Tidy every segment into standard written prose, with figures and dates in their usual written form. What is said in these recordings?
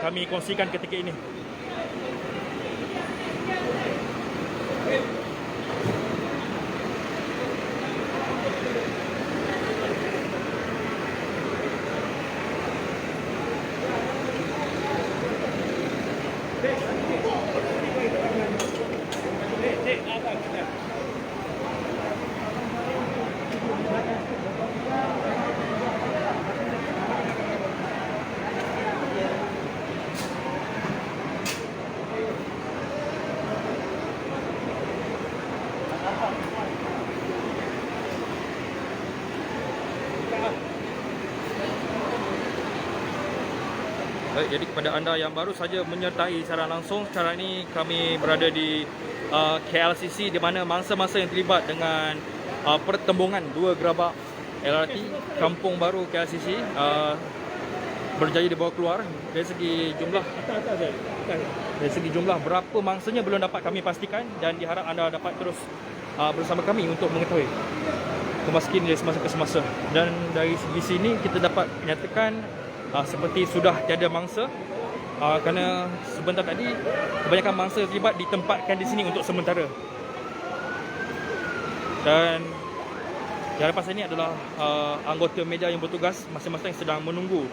kami kongsikan ketika ini. Baik, jadi kepada anda yang baru saja menyertai secara langsung, sekarang ini kami berada di KLCC, di mana mangsa-mangsa yang terlibat dengan pertembungan dua gerabak LRT Kampung Baru KLCC berjaya dibawa keluar. Dari segi jumlah berapa mangsanya belum dapat kami pastikan, dan diharap anda dapat terus bersama kami untuk mengetahui kemaskinan dari semasa ke semasa. Dan dari segi sini kita dapat menyatakan seperti sudah tiada mangsa, kerana sebentar tadi kebanyakan mangsa terlibat ditempatkan di sini untuk sementara. Dan di hadapan saya ini adalah anggota media yang bertugas masing-masing sedang menunggu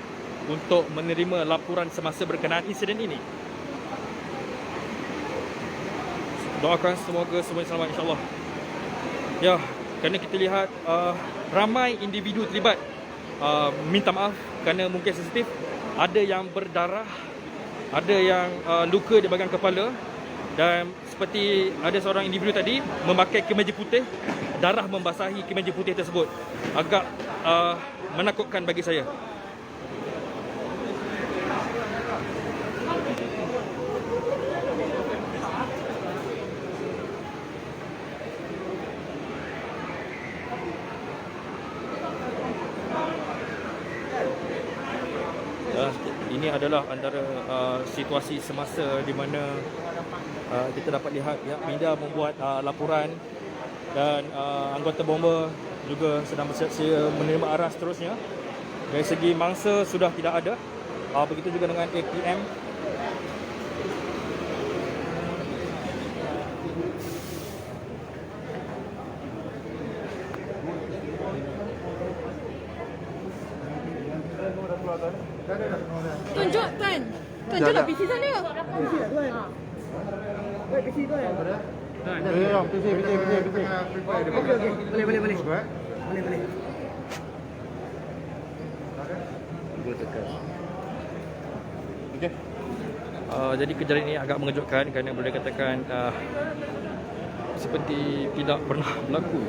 untuk menerima laporan semasa berkenaan insiden ini. Doakan semoga semuanya selamat, insyaAllah. Ya, kerana kita lihat ramai individu terlibat. Minta maaf kerana mungkin sensitif. Ada yang berdarah, ada yang luka di bahagian kepala. Dan seperti ada seorang individu tadi memakai kemeja putih, darah membasahi kemeja putih tersebut. Agak menakutkan bagi saya. Ini adalah antara situasi semasa di mana kita dapat lihat ya, media membuat laporan, dan anggota bomba juga sedang bersiap-siap menerima arah seterusnya. Dari segi mangsa sudah tidak ada. Begitu juga dengan APM. Tunjuk Tuan. Tuan tunjuk PC sana. PC tak Tuan? Baik PC Tuan. PC. Okey. Boleh. Boleh. Okey. Jadi kejadian ini agak mengejutkan kerana boleh katakan seperti tidak pernah berlaku.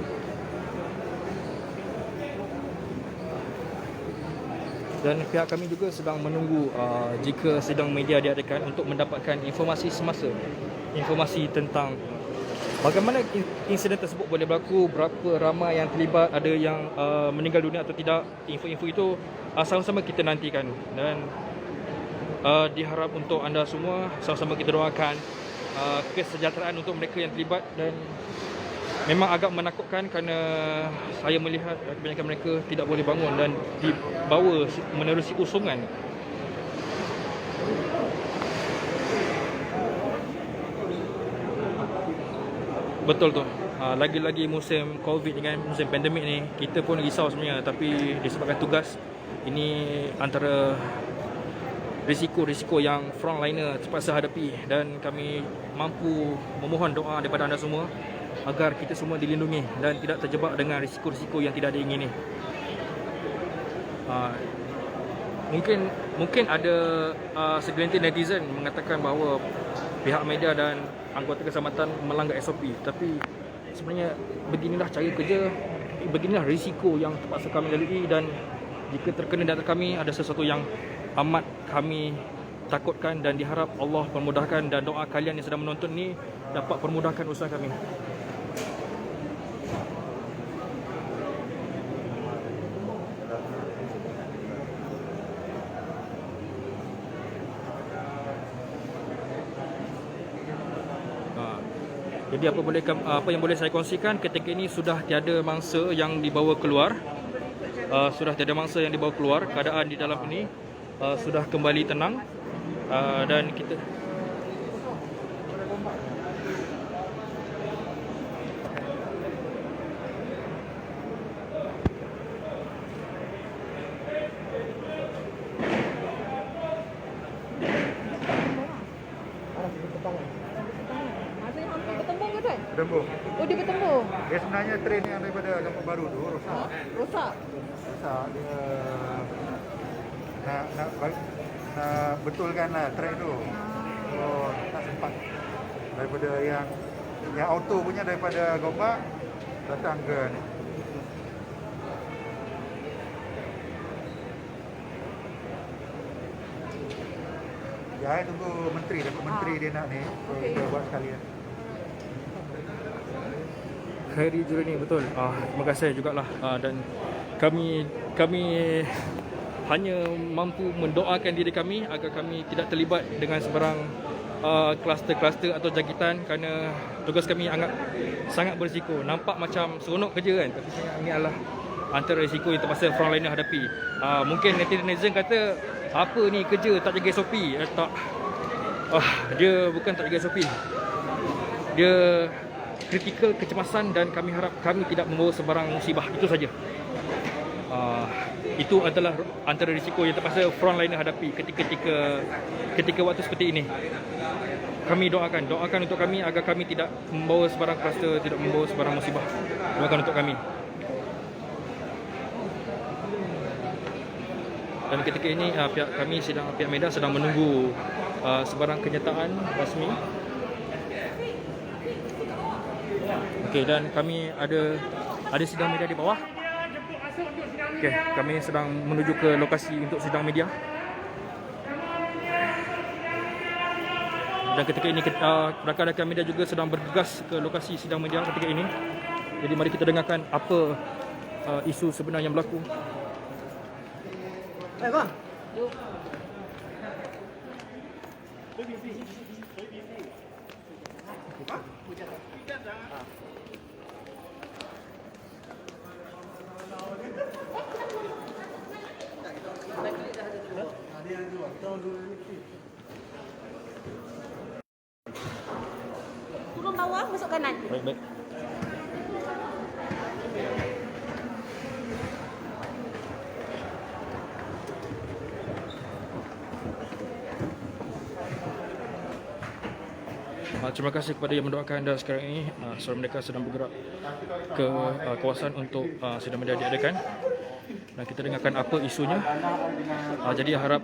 Dan pihak kami juga sedang menunggu jika sidang media diadakan untuk mendapatkan informasi semasa, informasi tentang bagaimana insiden tersebut boleh berlaku, berapa ramai yang terlibat, ada yang meninggal dunia atau tidak. Info-info itu sama-sama kita nantikan, dan diharap untuk anda semua sama-sama kita doakan kesejahteraan untuk mereka yang terlibat. Dan memang agak menakutkan kerana saya melihat kebanyakan mereka tidak boleh bangun dan dibawa menerusi usungan. Betul tu. Lagi-lagi musim COVID dengan musim pandemik ni, kita pun risau sebenarnya, tapi disebabkan tugas ini antara risiko-risiko yang frontliner terpaksa hadapi, dan kami mampu memohon doa daripada anda semua agar kita semua dilindungi dan tidak terjebak dengan risiko-risiko yang tidak diingini. Mungkin ada segelintir netizen mengatakan bahawa pihak media dan anggota keselamatan melanggar SOP, tapi sebenarnya beginilah cara kerja, beginilah risiko yang terpaksa kami lalui, dan jika terkena data kami ada sesuatu yang amat kami takutkan, dan diharap Allah permudahkan, dan doa kalian yang sedang menonton ni dapat permudahkan usaha kami. Jadi apa yang boleh saya kongsikan, ketika ini sudah tiada mangsa yang dibawa keluar. Keadaan di dalam ini sudah kembali tenang. Dan kita Maksudnya hampir bertembung ke tuan? Bertembung. Oh, dia bertembung. Dia sebenarnya train yang daripada Kampung Baru tu rosak. Rosak. Rosak dia nak betulkan lah track tu. Oh, tak sempat. Daripada yang auto punya daripada Gombak datang ke ni. Ya, tunggu menteri, dapat menteri dia nak ni. So, kita buat sekalian. Khairi Jurani, betul. Terima kasih jugalah. Dan kami hanya mampu mendoakan diri kami agar kami tidak terlibat dengan sebarang kluster-kluster atau jangkitan, kerana tugas kami sangat berisiko. Nampak macam seronok kerja kan, tapi sebenarnya ini adalah antara risiko yang terpaksa frontliner hadapi. Mungkin netizen kata, apa ni kerja tak jaga SOP? Tak. Dia bukan tak jaga SOP. Dia kritikal kecemasan, dan kami harap kami tidak membawa sebarang musibah. Itu saja. Itu adalah antara risiko yang terpaksa frontliner hadapi ketika waktu seperti ini. Kami doakan untuk kami agar kami tidak membawa sebarang kluster, tidak membawa sebarang musibah. Doakan untuk kami. Dan ketika ini pihak media sedang menunggu sebarang kenyataan rasmi. Okey, dan kami ada sidang media di bawah. Okey, kami sedang menuju ke lokasi untuk sidang media. Dan ketika ini rakan-rakan media juga sedang bergegas ke lokasi sidang media ketika ini. Jadi mari kita dengarkan apa isu sebenar yang berlaku. Bang. Turun bawah, masuk kanan. Baik. Terima kasih kepada yang mendoakan, dan sekarang ini saudara mereka sedang bergerak ke kawasan untuk sidang media diadakan. Dan kita dengarkan apa isunya. Jadi harap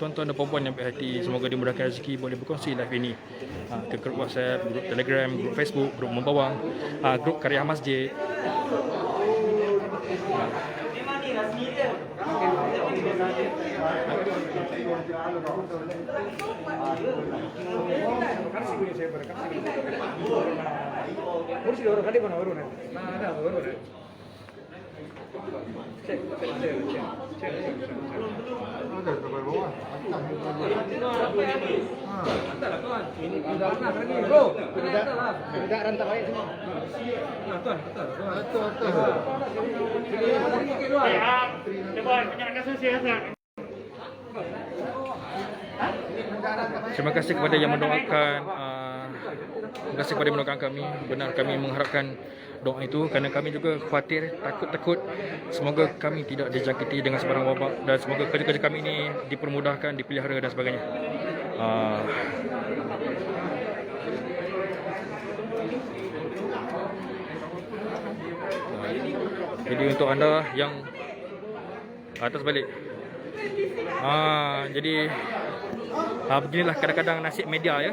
tuan-tuan dan puan-puan yang baik hati, semoga dimudahkan rezeki, boleh berkongsi live ini ke grup WhatsApp, grup Telegram, grup Facebook, grup Membawang, grup Karya Masjid. Terima kasih kepada yang mendoakan. Terima kasih kepada yang mendoakan kami. Benar, kami mengharapkan doa itu kerana kami juga khawatir, takut semoga kami tidak dijangkiti dengan sebarang wabak, dan semoga kerja-kerja kami ini dipermudahkan, dipelihara dan sebagainya. Jadi untuk anda yang atas balik, jadi beginilah kadang-kadang nasib media ya.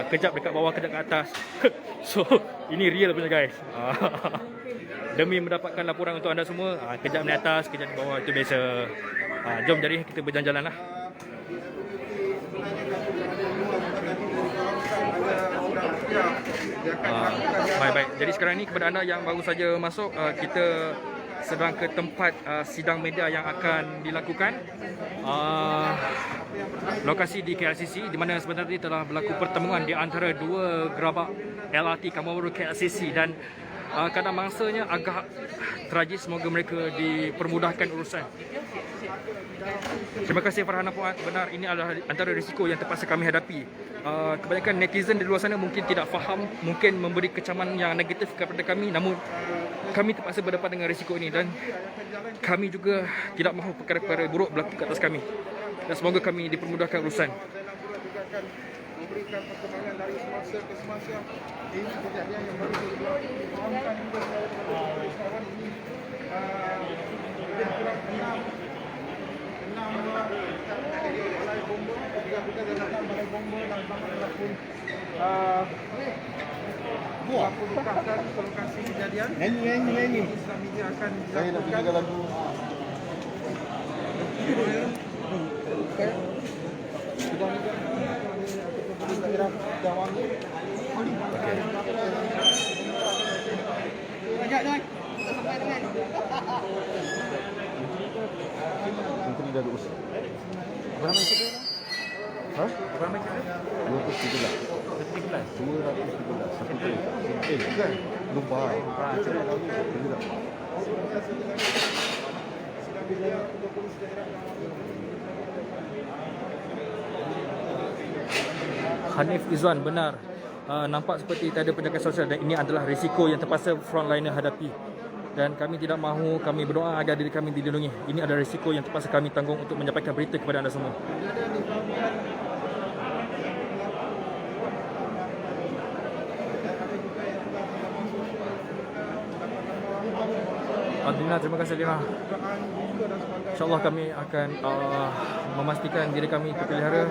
Kejap dekat bawah, kejap kat atas. So ini real punya guys. Demi mendapatkan laporan untuk anda semua, kejap di atas, kejap di bawah, itu biasa. Jom jadi kita berjalan-jalan lah. Baik. Jadi sekarang ni kepada anda yang baru saja masuk, kita sedang ke tempat sidang media yang akan dilakukan. Lokasi di KLCC, di mana sebenarnya telah berlaku pertemuan di antara dua gerabak LRT Kampung Baru KLCC, dan kadang mangsanya agak tragis. Semoga mereka dipermudahkan urusan. Terima kasih Farhana Fuad. Benar, ini adalah antara risiko yang terpaksa kami hadapi. Kebanyakan netizen di luar sana mungkin tidak faham, mungkin memberi kecaman yang negatif kepada kami, namun kami terpaksa berdepan dengan risiko ini dan kami juga tidak mahu perkara-perkara buruk berlaku ke atas kami. Dan semoga kami dipermudahkan urusan. Memberikan perkembangan dari semasa ke semasa. Ini kejadian yang baru difahamkan juga oleh kawan ini. Lebih kurang 6 balai bomba, 3 kita datang balai bomba dan tambah pun bukan ke lokasi kejadian. Nyanyi. Islam media akan dilakukan. Menteri dah urus. Berapa nama kita? Hah? Berapa nama kita? 213. 213. Satu kereta. Bukan. Lupa. Tidak. Hanif Izwan, benar. Nampak seperti tiada penjagaan sosial dan ini adalah risiko yang terpaksa frontliner hadapi. Dan kami tidak mahu, kami berdoa agar diri kami dilindungi. Ini adalah risiko yang terpaksa kami tanggung untuk menyampaikan berita kepada anda semua. Adina, terima kasih Adina. InsyaAllah kami akan memastikan diri kami terpelihara.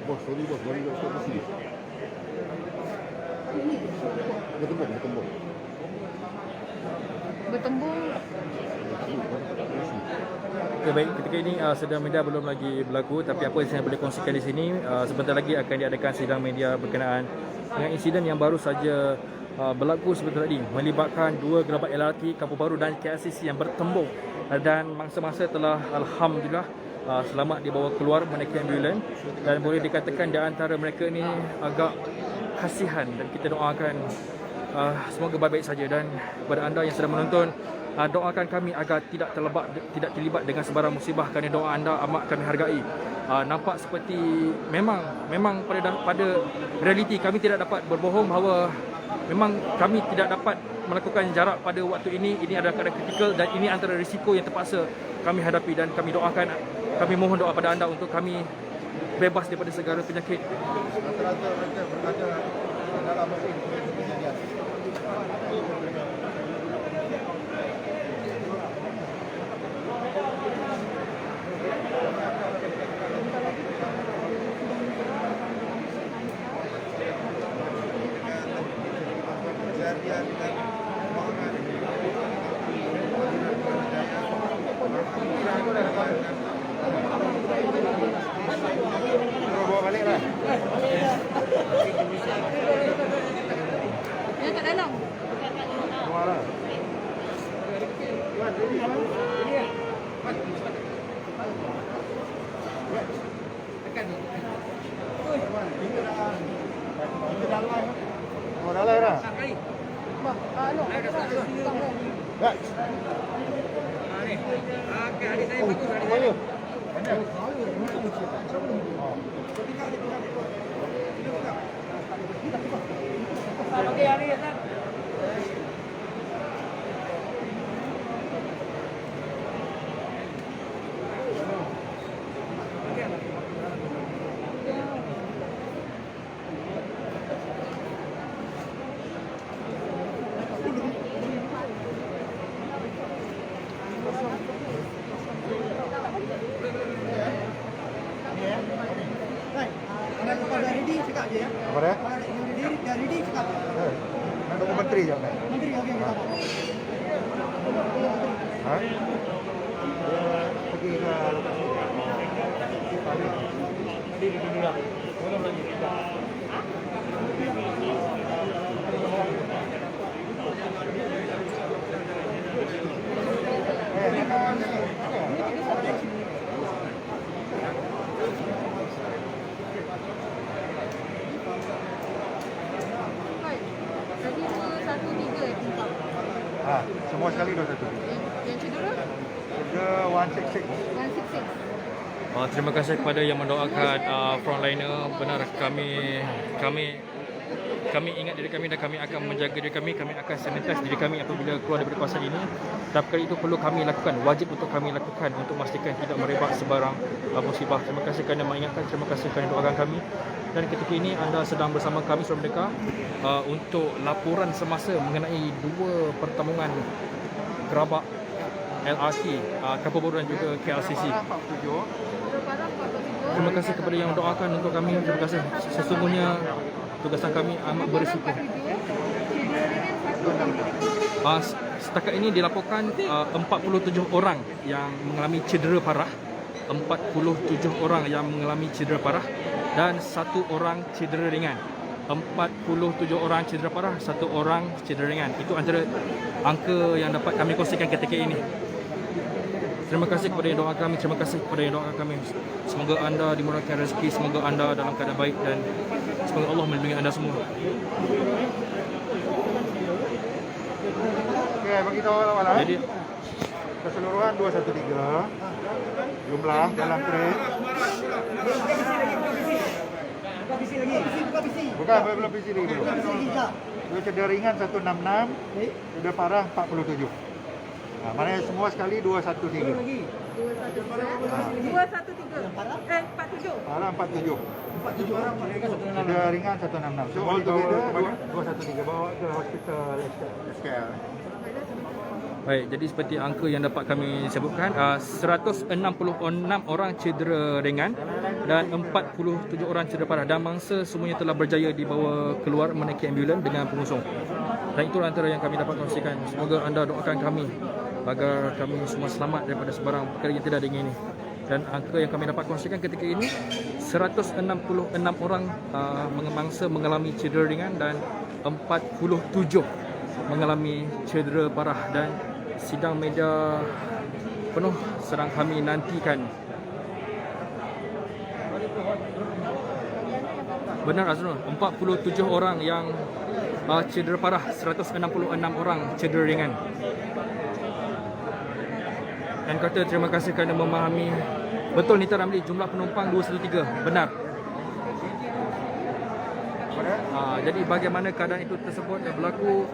Bos, sorry bos, mari kita stop di sini. Bertembung. Okay, baik, ketika ini sidang media belum lagi berlaku, tapi apa yang saya boleh kongsikan di sini, sebentar lagi akan diadakan sidang media berkenaan dengan insiden yang baru saja berlaku sebentar tadi, melibatkan 2 gerabak LRT Kampung Baru dan KLCC yang bertembung, dan mangsa-mangsa telah alhamdulillah selamat dibawa keluar menaiki ambulans, dan boleh dikatakan di antara mereka ini agak kasihan, dan kita doakan semoga baik-baik saja. Dan kepada anda yang sedang menonton, doakan kami agar tidak terlibat dengan sebarang musibah, kerana doa anda amat kami hargai. Nampak seperti memang pada realiti kami tidak dapat berbohong bahawa memang kami tidak dapat melakukan jarak pada waktu ini. Ini adalah keadaan kritikal dan ini antara risiko yang terpaksa kami hadapi, dan kami doakan, kami mohon doa pada anda untuk kami bebas daripada segala penyakit. Rata-rata mereka berada dalam mesin kejadian. Bawa balik lah. Yang kat dalam. Bawa lah. Bawa dah lah dah. Apa dia? Dah ready cakap. Tunggu menteri je. Menteri okey kita. Ha? Dia pergi ke lokasi. Tadi 213 penumpang. Ha, semua sekali 2-1. Yang cedera Dia 166. 166. Terima kasih kepada yang mendoakan frontliner. Benar, kami ingat diri kami dan kami akan menjaga diri kami. Kami akan sanitize diri kami apabila keluar daripada kawasan ini. Tapi kali itu perlu kami lakukan, wajib untuk kami lakukan untuk memastikan tidak merebak sebarang musibah. Terima kasih kerana mengingatkan, terima kasih kerana doakan kami. Dan ketika ini anda sedang bersama kami Suara Merdeka untuk laporan semasa mengenai 2 pertambungan gerabak LRT Kampung Baru dan juga KLCC. Terima kasih kepada yang mendoakan untuk kami. Terima kasih. Sesungguhnya tugasan kami amat berisiko. Setakat ini dilaporkan 47 orang yang mengalami cedera parah. 47 orang yang mengalami cedera parah dan 1 orang cedera ringan. 47 orang cedera parah, 1 orang cedera ringan. Itu antara angka yang dapat kami kongsikan ketika ini. Terima kasih kepada yang doa kami, terima kasih kepada yang doa kami. Semoga anda dimurahkan rezeki, semoga anda dalam keadaan baik dan semoga Allah melindungi anda semua. Okey, bagi tahu awal. Jadi Keseluruhan 213 jumlah dalam train. Bukan, belum PC lagi belum. Dia cedera ringan 166, cedera parah 47. Maknanya semua sekali 213. 213. Parah 47. Parah 47. Cedera ringan 166. So, all together 213 bawa ke hospital SKL. baik, jadi seperti angka yang dapat kami sebutkan, 166 orang cedera ringan dan 47 orang cedera parah dan mangsa semuanya telah berjaya dibawa keluar menaiki ambulan dengan pengusung. Dan itu antara yang kami dapat kongsikan. Semoga anda doakan kami agar kami semua selamat daripada sebarang perkara yang tidak diingini. Dan angka yang kami dapat kongsikan ketika ini 166 orang mangsa mengalami cedera ringan dan 47 mengalami cedera parah dan sidang media penuh sedang kami nantikan. Benar Azrul, 47 orang yang cedera parah, 166 orang cedera ringan. Dan kata terima kasih kerana memahami. Betul Nita Ramli, jumlah penumpang 213. Benar. Jadi bagaimana keadaan itu tersebut yang berlaku,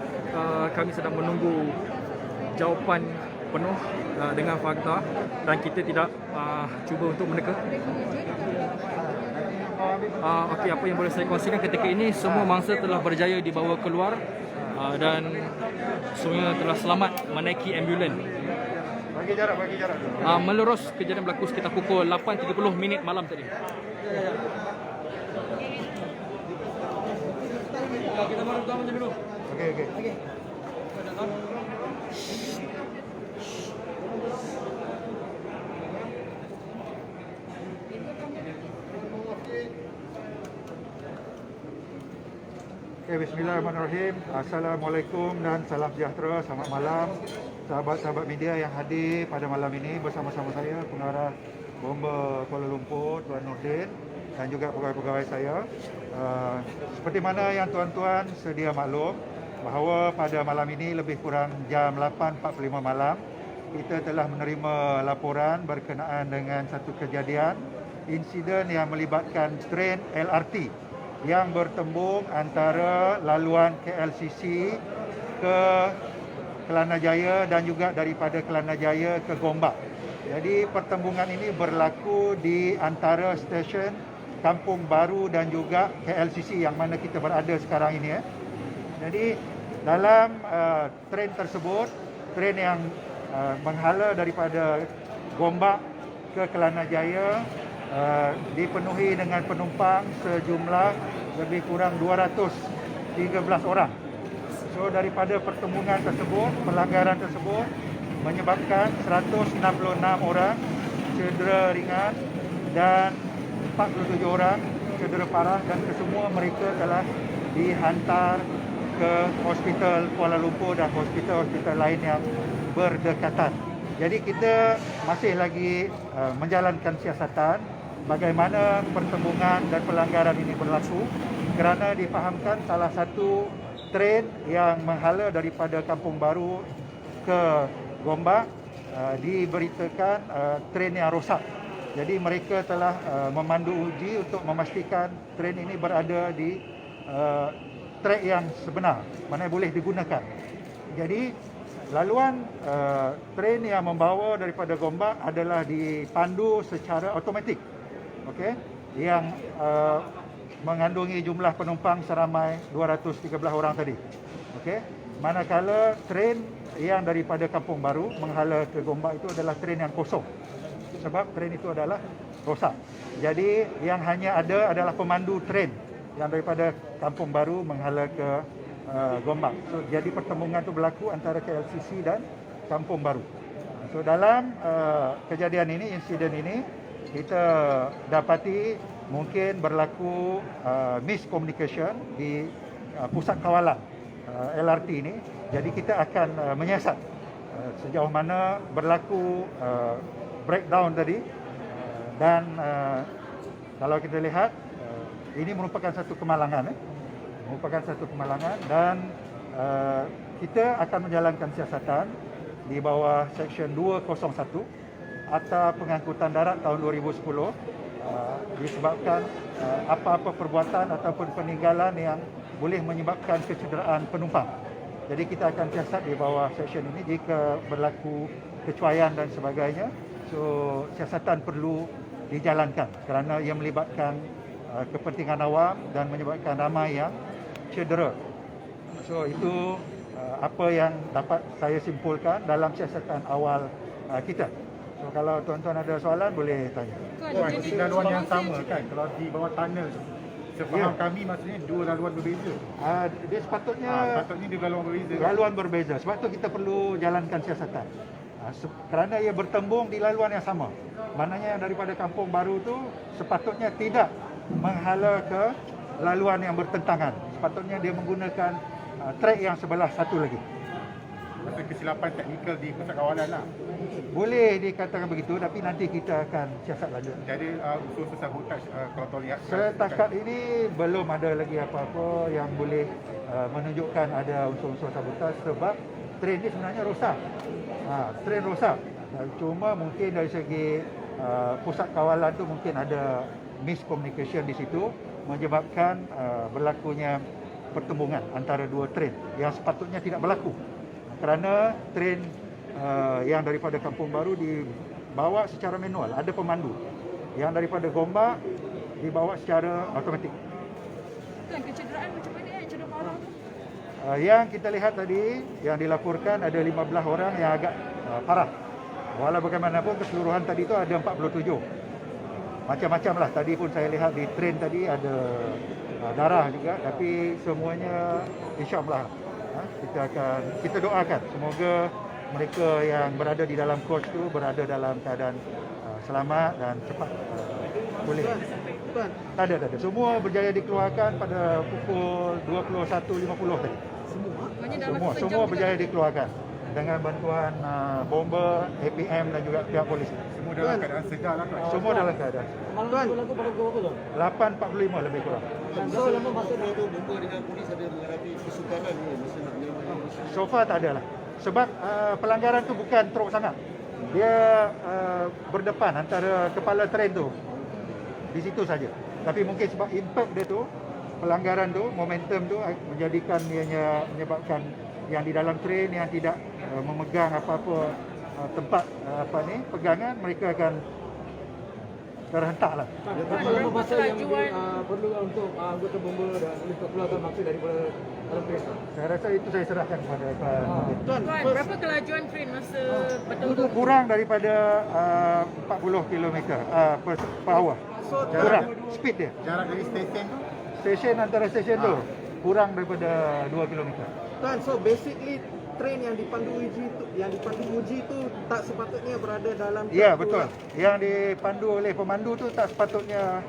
kami sedang menunggu jawapan penuh dengan fakta dan kita tidak cuba untuk meneka. Okey, apa yang boleh saya kongsikan ketika ini, semua mangsa telah berjaya dibawa keluar dan semuanya telah selamat menaiki ambulan. Bagi jarak. Melurus kejadian berlaku sekitar pukul 8.30 malam tadi. Kita baru tahu macam dulu. Okey. Bismillahirrahmanirrahim. Assalamualaikum dan salam sejahtera. Selamat malam sahabat-sahabat media yang hadir pada malam ini bersama-sama saya, pengarah Bomba Kuala Lumpur, Tuan Nordin, dan juga pegawai-pegawai saya. Seperti mana yang tuan-tuan sedia maklum, bahawa pada malam ini lebih kurang jam 8.45 malam, kita telah menerima laporan berkenaan dengan satu kejadian insiden yang melibatkan train LRT yang bertembung antara laluan KLCC ke Kelana Jaya dan juga daripada Kelana Jaya ke Gombak. Jadi pertembungan ini berlaku di antara stesen Kampung Baru dan juga KLCC yang mana kita berada sekarang ini. Jadi dalam train tersebut, train yang menghala daripada Gombak ke Kelana Jaya dipenuhi dengan penumpang sejumlah lebih kurang 213 orang. So daripada pertembungan tersebut, pelanggaran tersebut menyebabkan 166 orang cedera ringan dan 47 orang cedera parah, dan kesemua mereka telah dihantar ke hospital Kuala Lumpur dan hospital-hospital lain yang berdekatan. Jadi kita masih lagi menjalankan siasatan bagaimana pertembungan dan pelanggaran ini berlaku, kerana difahamkan salah satu tren yang menghala daripada Kampung Baru ke Gombak diberitakan tren yang rosak. Jadi mereka telah memandu uji untuk memastikan tren ini berada di trek yang sebenar, mana boleh digunakan. Jadi laluan tren yang membawa daripada Gombak adalah dipandu secara automatik, okey, yang mengandungi jumlah penumpang seramai 213 orang tadi. Okey, manakala tren yang daripada Kampung Baru menghala ke Gombak itu adalah tren yang kosong, sebab tren itu adalah rosak. Jadi yang hanya ada adalah pemandu tren yang daripada Kampung Baru menghala ke Gombak. So, jadi pertembungan itu berlaku antara KLCC dan Kampung Baru. So dalam kejadian ini, insiden ini, kita dapati mungkin berlaku miscommunication di pusat kawalan LRT ini. Jadi kita akan menyiasat sejauh mana berlaku breakdown tadi, dan kalau kita lihat ini merupakan satu kemalangan, dan kita akan menjalankan siasatan di bawah Seksyen 201 Akta Pengangkutan Darat tahun 2010 disebabkan apa-apa perbuatan ataupun peninggalan yang boleh menyebabkan kecederaan penumpang. Jadi kita akan siasat di bawah seksyen ini jika berlaku kecuaian dan sebagainya. So siasatan perlu dijalankan kerana ia melibatkan kepentingan awam dan menyebabkan ramai yang cedera. So itu apa yang dapat saya simpulkan dalam siasatan awal kita. So kalau tuan-tuan ada soalan boleh tanya. Tuan, Di laluan yang sama kan, kalau di bawah tunnel tu, sepaham kami maksudnya dua laluan berbeza. Dia sepatutnya Patutnya dia laluan berbeza. laluan berbeza. Sebab tu kita perlu jalankan siasatan. Kerana ia bertembung di laluan yang sama. Maknanya yang daripada Kampung Baru tu sepatutnya tidak menghala ke laluan yang bertentangan. Sepatutnya dia menggunakan trek yang sebelah satu lagi. Maksudnya kesilapan teknikal di pusat kawalan lah. Boleh dikatakan begitu, tapi nanti kita akan siasat lanjut. Jadi unsur-unsur sabotaj kalau tuan lihat Setakat ini belum ada lagi apa-apa yang boleh menunjukkan ada unsur-unsur sabotaj, sebab tren ini sebenarnya rosak. Tren rosak. Cuma mungkin dari segi pusat kawalan tu mungkin ada miscommunication di situ menyebabkan berlakunya pertembungan antara dua tren yang sepatutnya tidak berlaku. Kerana tren yang daripada Kampung Baru dibawa secara manual, ada pemandu. Yang daripada Gombak dibawa secara automatik. Tuan, kecederaan macam mana yang cedera parah tu? Yang kita lihat tadi, yang dilaporkan ada 15 orang yang agak parah. Walau bagaimanapun keseluruhan tadi tu ada 47. Macam-macam lah. Tadi pun saya lihat di tren tadi ada darah juga, tapi semuanya insya-Allah kita doakan semoga mereka yang berada di dalam coach tu berada dalam keadaan selamat dan cepat pulih. Tak ada. Semua berjaya dikeluarkan pada pukul 21.50 tadi. Semua berjaya dikeluarkan dengan bantuan bomber, APM dan juga pihak polis. semua dalam keadaan sedar lah tuan. Semua dalam keadaan. Tuan, berlaku pada pukul berapa tu? 8.45 lebih kurang. So lama masa dia tu Bomba dengan polis ada menghadapi kesukaran ni masa nak menyelamatkan. So far tak ada lah. Sebab pelanggaran tu bukan teruk sangat. Dia berdepan antara kepala tren tu. Di situ saja. Tapi mungkin sebab impact dia tu, pelanggaran tu, momentum tu menjadikan ianya menyebabkan yang di dalam tren yang tidak memegang apa-apa tempat pegangan, mereka akan terhentak lah. berapa masa yang perlu untuk anggota bomba dan polis keluarkan maksud daripada dalam kereta? Saya rasa itu saya serahkan kepada Tuan, berapa kelajuan train masa bertembung? kurang daripada 40 km per hour. Kurang speed dia. Jarak dari stesen tu Stesen antara stesen tu kurang daripada 2 km. Tuan, so basically train yang dipandu uji tu tak sepatutnya berada dalam Ya, betul. Yang dipandu oleh pemandu tu tak sepatutnya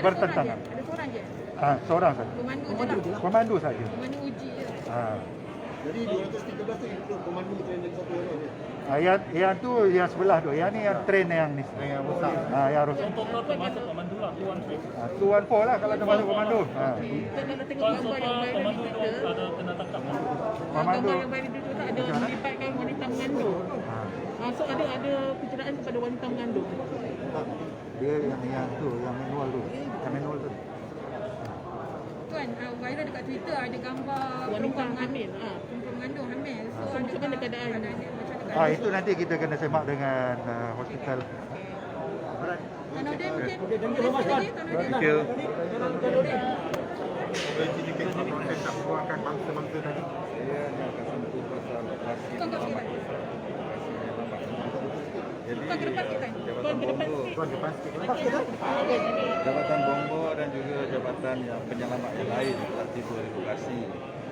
bertentangan. Ada seorang je. Seorang saja. Pemandu je lah. Pemandu saja. Pemandu uji je. Jadi 213 tu include pemandu train yang satu orang ni. Yang tu yang sebelah tu. Yang ni yang train yang ni. Yang rosak. Yang rosak. Tuan po lah kalau termasuk pemandu. Kalau tengok gambar yang viral di Twitter, gambar yang viral di Twitter ada melibatkan wanita mengandung. So ada kecederaan kepada wanita mengandung. Dia yang tu, yang manual tu. Yang manual tu. Tuan, viral dekat Twitter ada gambar wanita hamil. perempuan mengandung hamil. So Macam mana keadaan? Itu nanti kita kena semak dengan hospital. Tanode mungkin. Thank you. Tak buangkan bangsa-bangsa tadi. Saya ni akan sentuh pasal operasi Tuan kat sini. Jadi Tuan ke depan kita. Jabatan Bombo, Jabatan Bombo dan juga jabatan yang penyelamat yang lain telah tiba di lokasi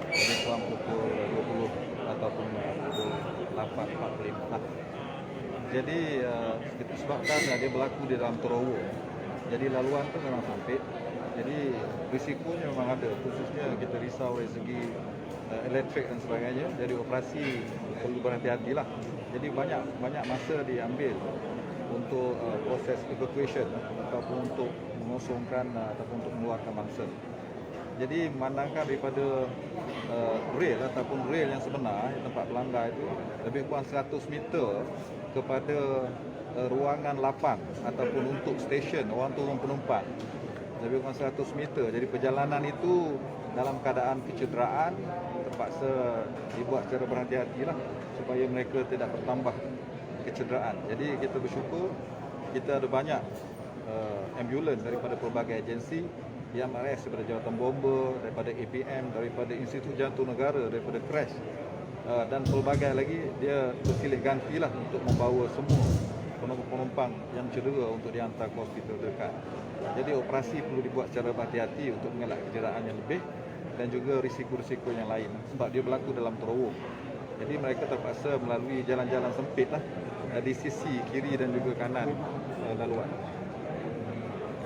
lebih kurang pukul 20 ataupun pukul 8.45. Jadi disebabkan dia berlaku di dalam terowong. Jadi laluan tu memang sempit. Jadi risikonya memang ada, khususnya kita risau dari segi elektrik dan sebagainya. Jadi operasi perlu berhati-hatilah. Jadi banyak masa diambil untuk proses evacuation ataupun untuk mengosongkan ataupun untuk mengeluarkan mangsa. Jadi memandangkan daripada rail ataupun rail yang sebenar tempat pelanggar itu lebih kurang 100 meter kepada ruangan 8 ataupun untuk stesen orang turun penumpang lebih kurang 100 meter. Jadi perjalanan itu dalam keadaan kecederaan terpaksa dibuat secara berhati-hati lah supaya mereka tidak bertambah kecederaan. Jadi kita bersyukur kita ada banyak ambulans daripada pelbagai agensi, IMRS daripada Jabatan Bomba, daripada APM, daripada Institut Jantung Negara, daripada Crash dan pelbagai lagi. Dia bersilih ganti lah untuk membawa semua penumpang yang cedera untuk dihantar ke hospital terdekat. Jadi operasi perlu dibuat secara berhati-hati untuk mengelak kecederaan yang lebih dan juga risiko-risiko yang lain sebab dia berlaku dalam terowong. Jadi mereka terpaksa melalui jalan-jalan sempit lah di sisi kiri dan juga kanan laluan.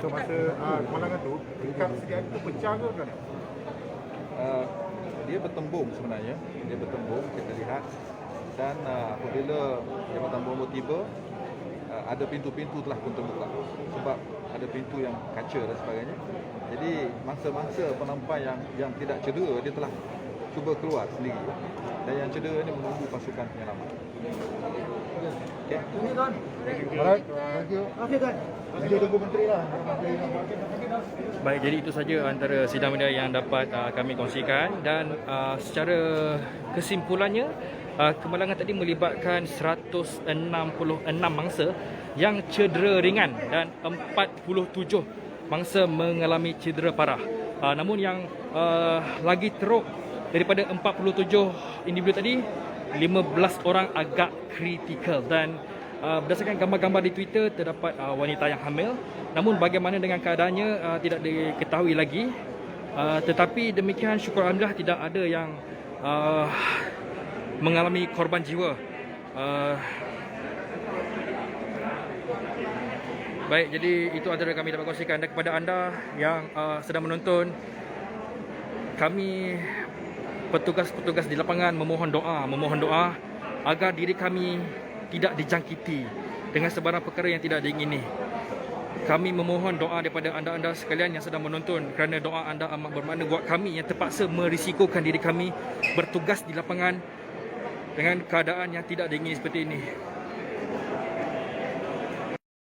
So masa kemalangan tu, tingkat sediaan tu pecah ke kan? Dia bertembung sebenarnya. Dia bertembung, kita lihat. Dan apabila Jabatan Bomba tiba, ada pintu-pintu telah pun terbuka. Sebab ada pintu yang kaca dan sebagainya. Jadi mangsa-mangsa penumpang yang tidak cedera, dia telah cuba keluar sendiri. Dan yang cedera ini menunggu pasukan penyelamat. Okay. Alright, thank you. Okay kan? Nanti tunggu menteri lah. Baik, jadi itu saja antara sidang media yang dapat kami kongsikan dan secara kesimpulannya kemalangan tadi melibatkan 166 mangsa yang cedera ringan dan 47 mangsa mengalami cedera parah. Namun yang lagi teruk daripada 47 individu tadi, 15 orang agak kritikal dan berdasarkan gambar-gambar di Twitter terdapat wanita yang hamil. Namun bagaimana dengan keadaannya tidak diketahui lagi. Tetapi demikian syukur alhamdulillah tidak ada yang mengalami korban jiwa. Baik, jadi itu antara kami dapat kongsikan. Dan kepada anda yang sedang menonton, kami petugas-petugas di lapangan memohon doa agar diri kami tidak dijangkiti dengan sebarang perkara yang tidak diingini. Kami memohon doa daripada anda-anda sekalian yang sedang menonton kerana doa anda amat bermakna buat kami yang terpaksa merisikokan diri kami bertugas di lapangan dengan keadaan yang tidak diingini seperti ini.